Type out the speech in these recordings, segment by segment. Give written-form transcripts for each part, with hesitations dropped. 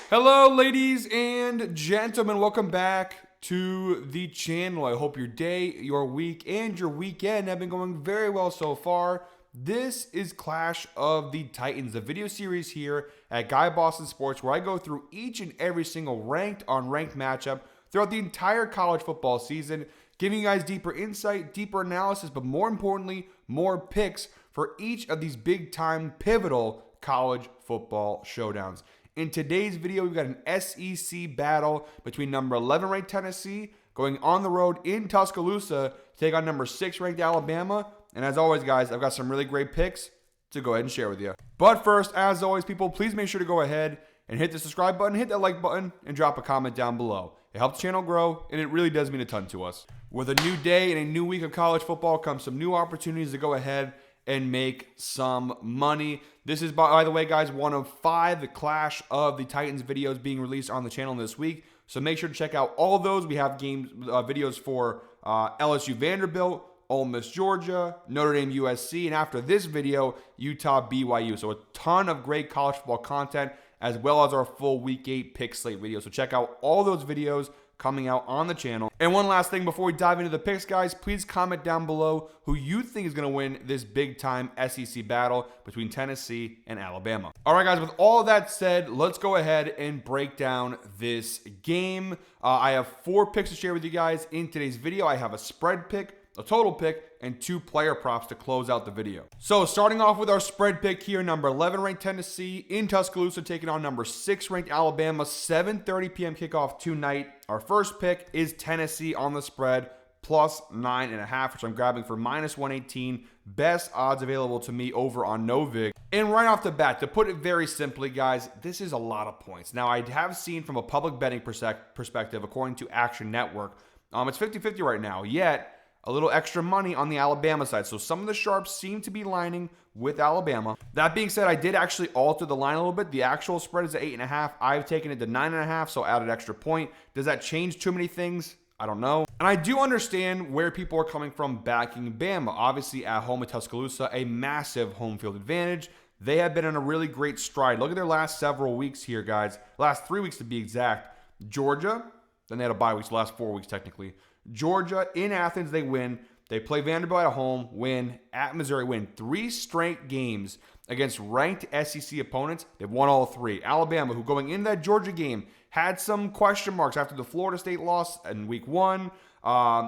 Hello, ladies and gentlemen. Welcome back to the channel. I hope your day, your week, and your weekend have been going very well so far. This is Clash of the Titans, the video series here at Guy Boston Sports, where I go through each and every single ranked, unranked matchup throughout the entire college football season, giving you guys deeper insight, deeper analysis, but more importantly, more picks for each of these big-time, pivotal college football showdowns. In today's video, we've got an SEC battle between number 11 ranked Tennessee going on the road in Tuscaloosa to take on number 6 ranked Alabama. And as always, guys, I've got some really great picks to go ahead and share with you. But first, as always, people, please make sure to go ahead and hit the subscribe button, hit that like button, and drop a comment down below. It helps the channel grow, and it really does mean a ton to us. With a new day and a new week of college football comes some new opportunities to go ahead and make some money. This is, by the way, guys, one of 5 the Clash of the Titans videos being released on the channel this week. So make sure to check out all those. We have videos for LSU Vanderbilt, Ole Miss Georgia, Notre Dame USC, and after this video, Utah BYU. So a ton of great college football content, as well as our full Week 8 pick slate video. So check out all those videos coming out on the channel. And one last thing before we dive into the picks, guys, please comment down below who you think is going to win this big-time SEC battle between Tennessee and Alabama. All right, guys, with all that said, let's go ahead and break down this game. I have 4 picks to share with you guys in today's video. I have a spread pick, a total pick, and 2 player props to close out the video. So starting off with our spread pick here, number 11 ranked Tennessee in Tuscaloosa taking on number 6 ranked Alabama, 7:30 p.m. kickoff tonight. Our first pick is Tennessee on the spread, plus 9.5, which I'm grabbing for minus 118. Best odds available to me over on Novig. And right off the bat, to put it very simply, guys, this is a lot of points. Now, I have seen from a public betting perspective, according to Action Network, it's 50-50 right now, yet a little extra money on the Alabama side. So some of the sharps seem to be lining with Alabama. That being said, I did actually alter the line a little bit. The actual spread is at 8.5. I've taken it to 9.5, so added extra point. Does that change too many things? I don't know. And I do understand where people are coming from backing Bama. Obviously, at home at Tuscaloosa, a massive home field advantage. They have been on a really great stride. Look at their last several weeks here, guys. Last 3 weeks to be exact. Georgia, then they had a bye week, so last 4 weeks technically. Georgia in Athens, they win. They play Vanderbilt at home, win. At Missouri, win. 3 straight games against ranked SEC opponents. They've won all 3. Alabama, who going into that Georgia game, had some question marks after the Florida State loss in week 1.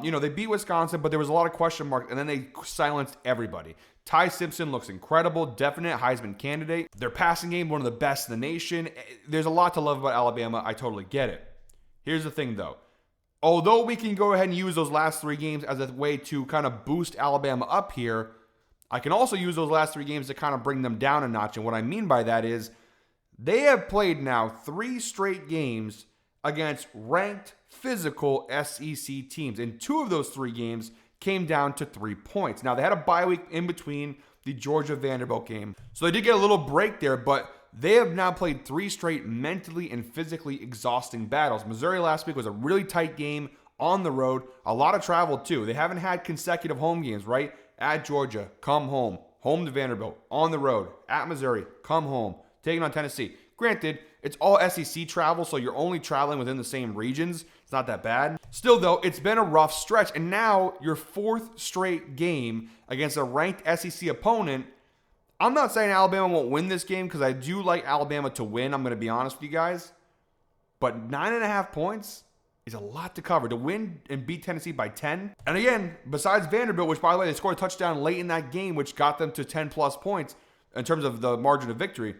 They beat Wisconsin, but there was a lot of question marks, and then they silenced everybody. Ty Simpson looks incredible, definite Heisman candidate. Their passing game, one of the best in the nation. There's a lot to love about Alabama. I totally get it. Here's the thing, though. Although we can go ahead and use those last 3 games as a way to kind of boost Alabama up here, I can also use those last 3 games to kind of bring them down a notch. And what I mean by that is they have played now 3 straight games against ranked physical SEC teams. And 2 of those 3 games came down to 3 points. Now, they had a bye week in between the Georgia-Vanderbilt game. So they did get a little break there, but they have now played 3 straight mentally and physically exhausting battles. Missouri last week was a really tight game on the road. A lot of travel, too. They haven't had consecutive home games, right? At Georgia, come home. Home to Vanderbilt. On the road. At Missouri, come home. Taking on Tennessee. Granted, it's all SEC travel, so you're only traveling within the same regions. It's not that bad. Still, though, it's been a rough stretch. And now, your 4th straight game against a ranked SEC opponent. I'm not saying Alabama won't win this game because I do like Alabama to win. I'm going to be honest with you guys. But 9.5 points is a lot to cover. To win and beat Tennessee by 10. And again, besides Vanderbilt, which by the way, they scored a touchdown late in that game, which got them to 10 plus points in terms of the margin of victory.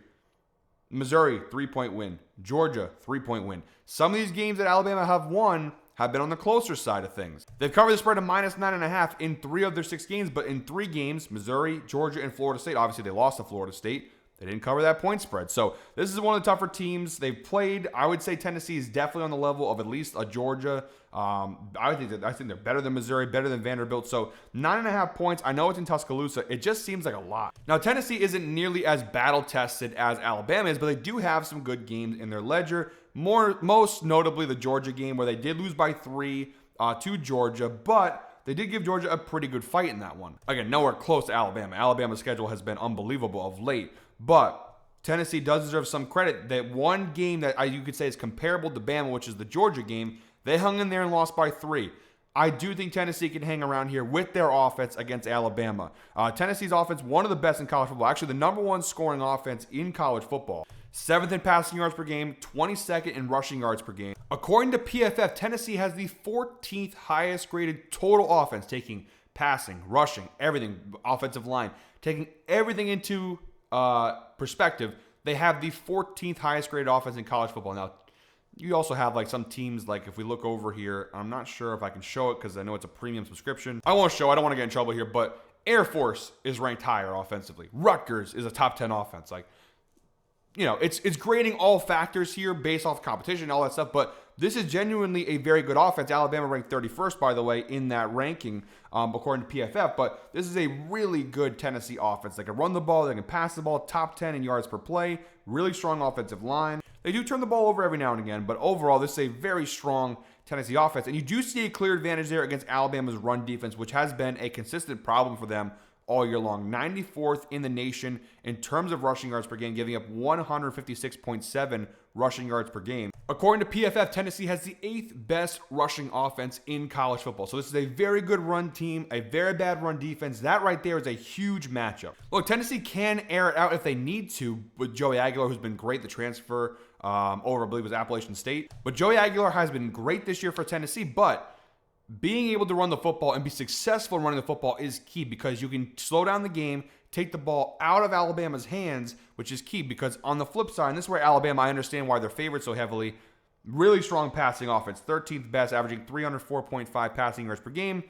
Missouri, 3-point win. Georgia, 3-point win. Some of these games that Alabama have won have been on the closer side of things. They've covered the spread of minus 9.5 in 3 of their 6 games, but in 3 games, Missouri, Georgia, and Florida State, obviously they lost to Florida State. They didn't cover that point spread. So this is one of the tougher teams they've played. I would say Tennessee is definitely on the level of at least a Georgia. I think they're better than Missouri, better than Vanderbilt. So 9.5 points. I know it's in Tuscaloosa. It just seems like a lot. Now, Tennessee isn't nearly as battle-tested as Alabama is, but they do have some good games in their ledger. Most notably the Georgia game where they did lose by 3 to Georgia, but they did give Georgia a pretty good fight in that one. Again, nowhere close to Alabama. Alabama's schedule has been unbelievable of late. But Tennessee does deserve some credit. That one game that you could say is comparable to Bama, which is the Georgia game, they hung in there and lost by 3. I do think Tennessee can hang around here with their offense against Alabama. Tennessee's offense, one of the best in college football. Actually, the number 1 scoring offense in college football. 7th in passing yards per game, 22nd in rushing yards per game. According to PFF, Tennessee has the 14th highest graded total offense, taking passing, rushing, everything, offensive line, taking everything into perspective. They have the 14th highest graded offense in college football. Now, you also have like some teams, like if we look over here, I'm not sure if I can show it because I know it's a premium subscription. I won't show, I don't want to get in trouble here, but Air Force is ranked higher offensively. Rutgers is a top 10 offense. Like, you know, it's grading all factors here based off competition and all that stuff, but this is genuinely a very good offense. Alabama ranked 31st, by the way, in that ranking, according to PFF, but this is a really good Tennessee offense. They can run the ball, they can pass the ball, top 10 in yards per play, really strong offensive line. They do turn the ball over every now and again, but overall, this is a very strong Tennessee offense, and you do see a clear advantage there against Alabama's run defense, which has been a consistent problem for them all year long. 94th in the nation in terms of rushing yards per game, giving up 156.7 rushing yards per game. According to PFF, Tennessee has the 8th best rushing offense in college football. So this is a very good run team, a very bad run defense. That right there is a huge matchup. Look, Tennessee can air it out if they need to with Joey Aguilar, who's been great, the transfer over, I believe, was Appalachian State. But Joey Aguilar has been great this year for Tennessee, but being able to run the football and be successful in running the football is key because you can slow down the game, take the ball out of Alabama's hands, which is key because on the flip side, and this is where Alabama, I understand why they're favored so heavily, really strong passing offense, 13th best, averaging 304.5 passing yards per game.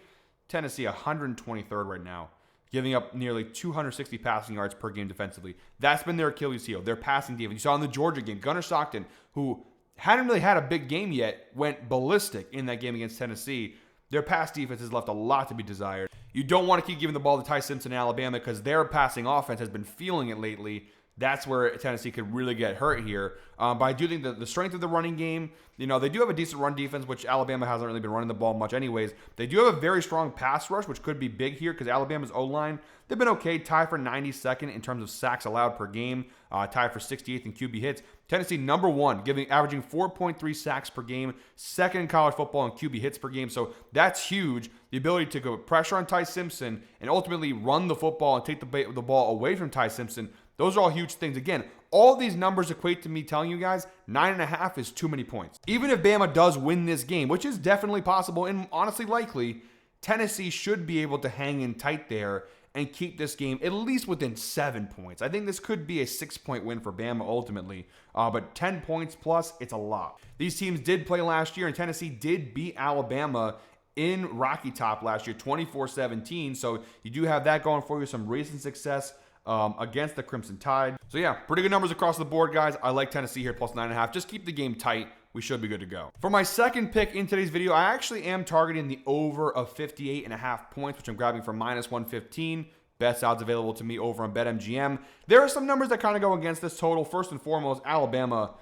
Tennessee, 123rd right now, giving up nearly 260 passing yards per game defensively. That's been their Achilles heel, their passing defense. You saw in the Georgia game, Gunnar Stockton, who hadn't really had a big game yet, went ballistic in that game against Tennessee. Their pass defense has left a lot to be desired. You don't want to keep giving the ball to Ty Simpson in Alabama because their passing offense has been feeling it lately. That's where Tennessee could really get hurt here. But I do think that the strength of the running game, you know, they do have a decent run defense, which Alabama hasn't really been running the ball much anyways. They do have a very strong pass rush, which could be big here because Alabama's O-line, they've been okay. Tied for 92nd in terms of sacks allowed per game. Tied for 68th in QB hits. Tennessee, number 1, averaging 4.3 sacks per game. 2nd in college football in QB hits per game. So that's huge. The ability to go pressure on Ty Simpson and ultimately run the football and take the ball away from Ty Simpson. Those are all huge things. Again, all these numbers equate to me telling you guys 9.5 is too many points. Even if Bama does win this game, which is definitely possible and honestly likely, Tennessee should be able to hang in tight there and keep this game at least within 7 points. I think this could be a 6-point win for Bama ultimately, but 10 points plus, it's a lot. These teams did play last year, and Tennessee did beat Alabama in Rocky Top last year, 24-17, so you do have that going for you, some recent success against the Crimson Tide. So yeah, pretty good numbers across the board, guys. I like Tennessee here, plus 9.5. Just keep the game tight. We should be good to go. For my second pick in today's video, I actually am targeting the over of 58.5 points, which I'm grabbing for minus 115. Best odds available to me over on BetMGM. There are some numbers that kind of go against this total. First and foremost, Alabama,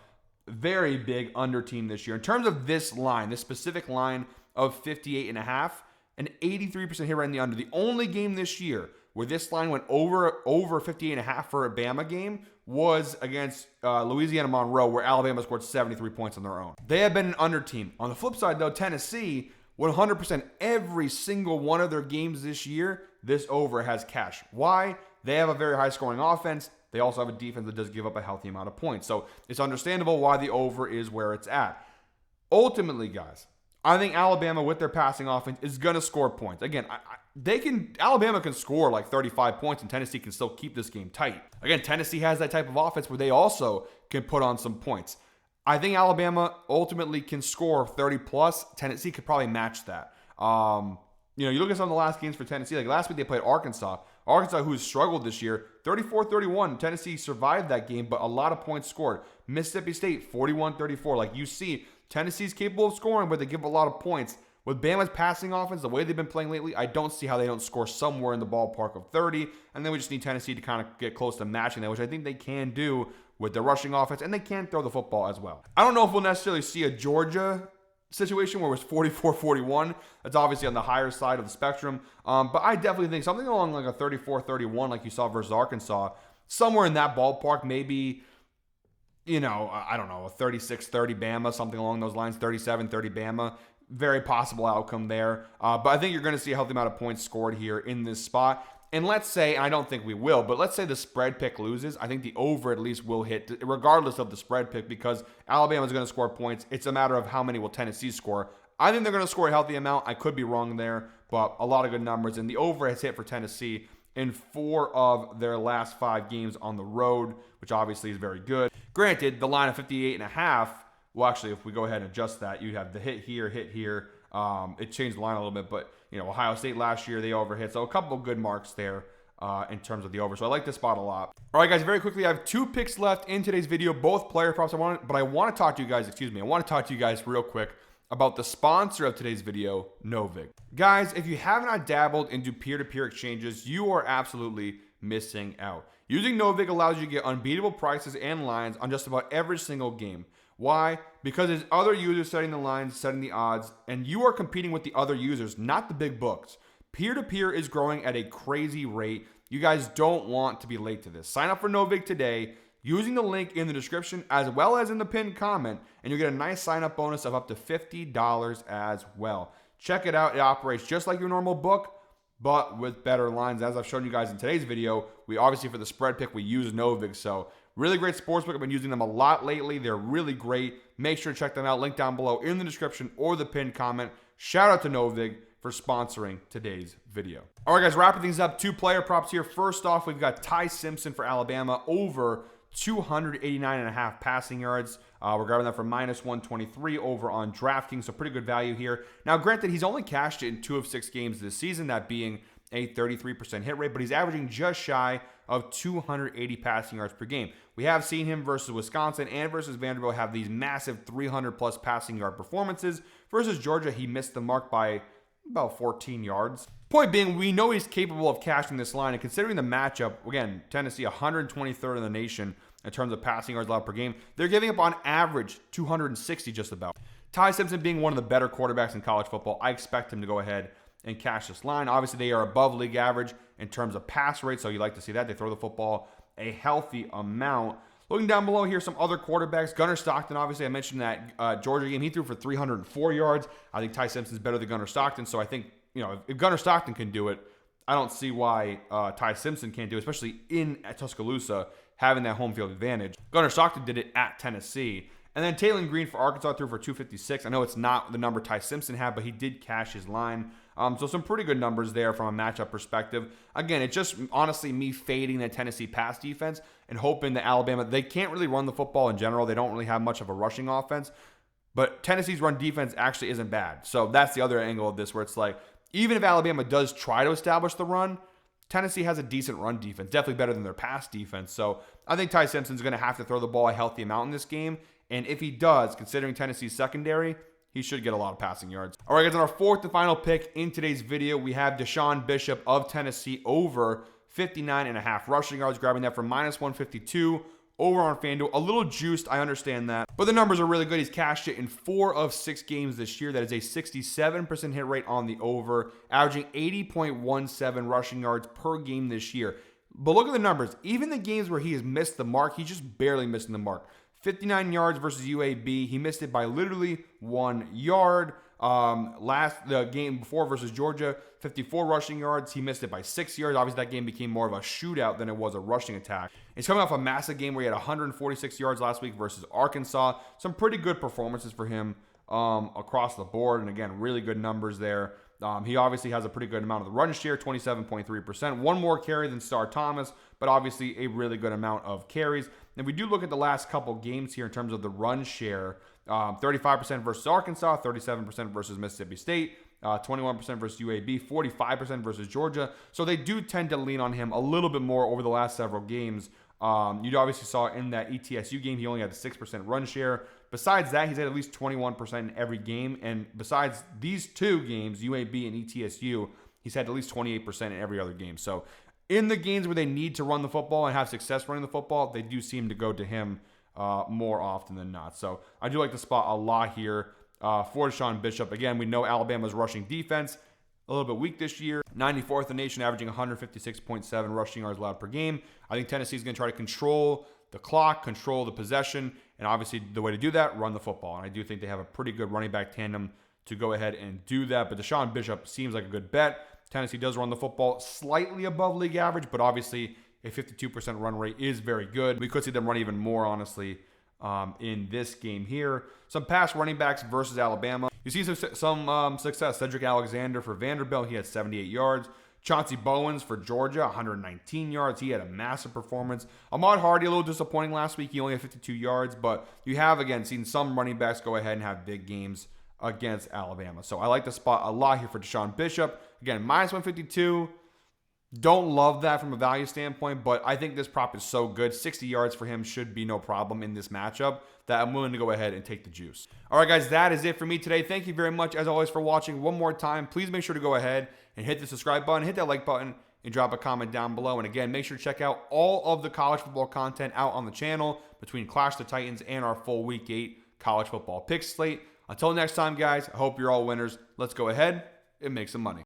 very big under team this year. In terms of this line, this specific line of 58.5, an 83% hit rate in the under. The only game this year where this line went over 58.5 for a Bama game was against Louisiana Monroe, where Alabama scored 73 points on their own. They have been an under team. On the flip side, though, Tennessee, 100% every single one of their games this year, this over has cash. Why? They have a very high scoring offense. They also have a defense that does give up a healthy amount of points. So it's understandable why the over is where it's at. Ultimately, guys, I think Alabama with their passing offense is going to score points. Again, Alabama can score like 35 points and Tennessee can still keep this game tight. Again, Tennessee has that type of offense where they also can put on some points. I think Alabama ultimately can score 30 plus. Tennessee could probably match that. You look at some of the last games for Tennessee. Like last week they played Arkansas. Arkansas, who's struggled this year, 34-31. Tennessee survived that game, but a lot of points scored. Mississippi State, 41-34. Like you see, Tennessee's capable of scoring, but they give up a lot of points. With Bama's passing offense, the way they've been playing lately, I don't see how they don't score somewhere in the ballpark of 30. And then we just need Tennessee to kind of get close to matching that, which I think they can do with their rushing offense, and they can throw the football as well. I don't know if we'll necessarily see a Georgia situation where it was 44-41. That's obviously on the higher side of the spectrum. But I definitely think something along like a 34-31 like you saw versus Arkansas somewhere in that ballpark, maybe, I don't know, a 36-30 Bama, something along those lines, 37-30 Bama. Very possible outcome there. But I think you're going to see a healthy amount of points scored here in this spot. And let's say, and I don't think we will, but let's say the spread pick loses. I think the over at least will hit, regardless of the spread pick, because Alabama's going to score points. It's a matter of how many will Tennessee score. I think they're going to score a healthy amount. I could be wrong there, but a lot of good numbers. And the over has hit for Tennessee in 4 of their last 5 games on the road, which obviously is very good. Granted, the line of 58.5, well, actually, if we go ahead and adjust that, you have the hit here. It changed the line a little bit, but Ohio State last year, they overhit. So a couple of good marks there in terms of the over. So I like this spot a lot. All right, guys, very quickly, I have 2 picks left in today's video, both player props. I want to talk to you guys, real quick about the sponsor of today's video, Novig. Guys, if you have not dabbled into peer-to-peer exchanges, you are absolutely missing out. Using Novig allows you to get unbeatable prices and lines on just about every single game. Why? Because there's other users setting the lines, setting the odds, and you are competing with the other users, not the big books. Peer-to-peer is growing at a crazy rate. You guys don't want to be late to this. Sign up for Novig today using the link in the description as well as in the pinned comment, and you'll get a nice sign-up bonus of up to $50 as well. Check it out. It operates just like your normal book, but with better lines. As I've shown you guys in today's video, we obviously, for the spread pick, we use Novig. So really great sportsbook. I've been using them a lot lately. They're really great. Make sure to check them out. Link down below in the description or the pinned comment. Shout out to Novig for sponsoring today's video. All right, guys, wrapping things up. 2 player props here. First off, we've got Ty Simpson for Alabama over 289.5 passing yards. We're grabbing that for -123 over on DraftKings, so pretty good value here. Now, granted, he's only cashed it in 2 of 6 games this season, that being a 33% hit rate, but he's averaging just shy of 280 passing yards per game. We have seen him versus Wisconsin and versus Vanderbilt have these massive 300-plus passing yard performances. Versus Georgia, he missed the mark by about 14 yards. Point being, we know he's capable of cashing this line, and considering the matchup, again, Tennessee 123rd in the nation in terms of passing yards allowed per game, they're giving up on average 260 just about. Ty Simpson being one of the better quarterbacks in college football, I expect him to go ahead and cash this line. Obviously, they are above league average in terms of pass rate, so you like to see that. They throw the football a healthy amount. Looking down below here, some other quarterbacks. Gunnar Stockton, obviously, I mentioned that Georgia game. He threw for 304 yards. I think Ty Simpson's better than Gunnar Stockton, so I think, if Gunnar Stockton can do it, I don't see why Ty Simpson can't do it, especially at Tuscaloosa, having that home field advantage. Gunnar Stockton did it at Tennessee. And then Taylor Green for Arkansas threw for 256. I know it's not the number Ty Simpson had, but he did cash his line. So some pretty good numbers there from a matchup perspective. Again, it's just honestly me fading the Tennessee pass defense and hoping that Alabama, they can't really run the football in general. They don't really have much of a rushing offense. But Tennessee's run defense actually isn't bad. So that's the other angle of this, where it's like, even if Alabama does try to establish the run, Tennessee has a decent run defense, definitely better than their pass defense. So I think Ty Simpson's going to have to throw the ball a healthy amount in this game. And if he does, considering Tennessee's secondary, he should get a lot of passing yards. All right, guys, on our 4th and final pick in today's video, we have Deshaun Bishop of Tennessee over 59.5 rushing yards, grabbing that for -152 over on FanDuel. A little juiced, I understand that, but the numbers are really good. He's cashed it in 4 of 6 games this year. That is a 67% hit rate on the over, averaging 80.17 rushing yards per game this year. But look at the numbers. Even the games where he has missed the mark, he's just barely missing the mark. 59 yards versus UAB. He missed it by literally 1 yard. The game before versus Georgia, 54 rushing yards. He missed it by 6 yards. Obviously, that game became more of a shootout than it was a rushing attack. He's coming off a massive game where he had 146 yards last week versus Arkansas. Some pretty good performances for him across the board. And again, really good numbers there. He obviously has a pretty good amount of the run share, 27.3%. 1 more carry than Star Thomas, but obviously a really good amount of carries. And we do look at the last couple games here in terms of the run share. 35% versus Arkansas, 37% versus Mississippi State, 21% versus UAB, 45% versus Georgia. So they do tend to lean on him a little bit more over the last several games. You obviously saw in that ETSU game, he only had a 6% run share. Besides that, he's had at least 21% in every game. And besides these 2 games, UAB and ETSU, he's had at least 28% in every other game. So in the games where they need to run the football and have success running the football, they do seem to go to him more often than not. So I do like the spot a lot here for Deshaun Bishop. Again, we know Alabama's rushing defense a little bit weak this year. 94th in the nation, averaging 156.7 rushing yards allowed per game. I think Tennessee's going to try to control the clock, control the possession, and obviously the way to do that, run the football. And I do think they have a pretty good running back tandem to go ahead and do that. But Deshaun Bishop seems like a good bet. Tennessee does run the football slightly above league average, but obviously a 52% run rate is very good. We could see them run even more, honestly, in this game here. Some pass running backs versus Alabama. You see some success. Cedric Alexander for Vanderbilt, he had 78 yards. Chauncey Bowens for Georgia, 119 yards. He had a massive performance. Ahmad Hardy, a little disappointing last week. He only had 52 yards, but you have, again, seen some running backs go ahead and have big games against Alabama. So I like the spot a lot here for Deshaun Bishop. Again, minus 152. Don't love that from a value standpoint, but I think this prop is so good. 60 yards for him should be no problem in this matchup that I'm willing to go ahead and take the juice. All right, guys, that is it for me today. Thank you very much, as always, for watching. One more time, please make sure to go ahead and hit the subscribe button, hit that like button, and drop a comment down below. And again, make sure to check out all of the college football content out on the channel between Clash of the Titans and our full Week 8 college football pick slate. Until next time, guys, I hope you're all winners. Let's go ahead and make some money.